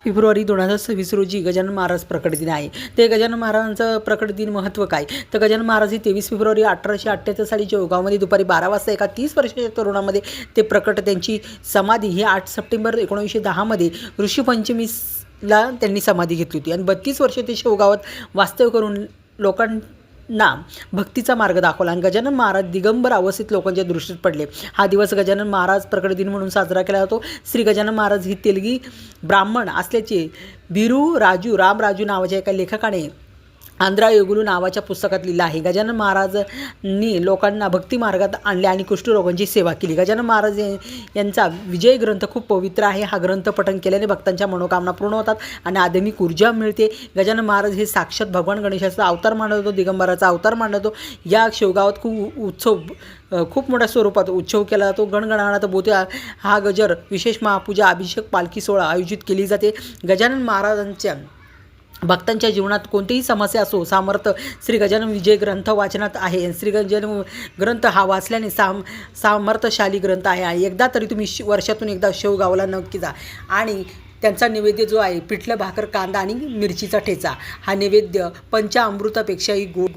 February 2026 रोजी गजानन महाराज प्रकट दिन आहे. ते गजानन महाराजांचं प्रकट दिन महत्त्व काय? तर गजानन महाराज हे 23 फेब्रुवारी 1878 साली जळगावमध्ये दुपारी 12 वाजता एका 30 वर्षाच्या तरुणामध्ये ते प्रकट. त्यांची समाधी ही 8 सप्टेंबर 1910 मध्ये ऋषीपंचमीला त्यांनी समाधी घेतली होती आणि 32 वर्षे ते शेवगावात वास्तव्य करून लोकांना भक्तीचा मार्ग दाखवला आणि गजानन महाराज दिगंबर अवस्थेत लोकांच्या दृष्टीत पडले. हा दिवस गजानन महाराज प्रकट दिन म्हणून साजरा केला जातो. श्री गजानन महाराज ही तेलगी ब्राह्मण असल्याचे रामराजू नावाच्या एका लेखकाने आंध्रा योगुलू नावाच्या पुस्तकात लिहिलं आहे. गजानन महाराजांनी लोकांना भक्ती मार्गात आणले आणि कुष्ठरोगांची सेवा केली. गजानन महाराज यांचा विजय ग्रंथ खूप पवित्र आहे. हा ग्रंथ पठण केल्याने भक्तांच्या मनोकामना पूर्ण होतात आणि आध्यात्मिक ऊर्जा मिळते. गजानन महाराज हे साक्षात भगवान गणेशाचा अवतार मानला जातो, दिगंबराचा अवतार मानला जातो. या शेवगावात खूप मोठ्या स्वरूपात उत्सव केला जातो. गणगणात बोते हा गजर, विशेष महापूजा, अभिषेक, पालखी सोहळा आयोजित केली जाते. गजानन महाराजांच्या भक्तांच्या जीवनात कोणतीही समस्या असो, सामर्थ्य श्री गजानन विजय ग्रंथ वाचनात आहे. श्री गजानन ग्रंथ हा वाचल्याने सामर्थ्यशाली ग्रंथ आहे आणि एकदा तरी तुम्ही वर्षातून एकदा शेवगावला नक्की जा. आणि त्यांचा नैवेद्य जो आहे पिठलं भाकर, कांदा आणि मिरचीचा ठेचा, हा नैवेद्य पंचामृतापेक्षाही गोड.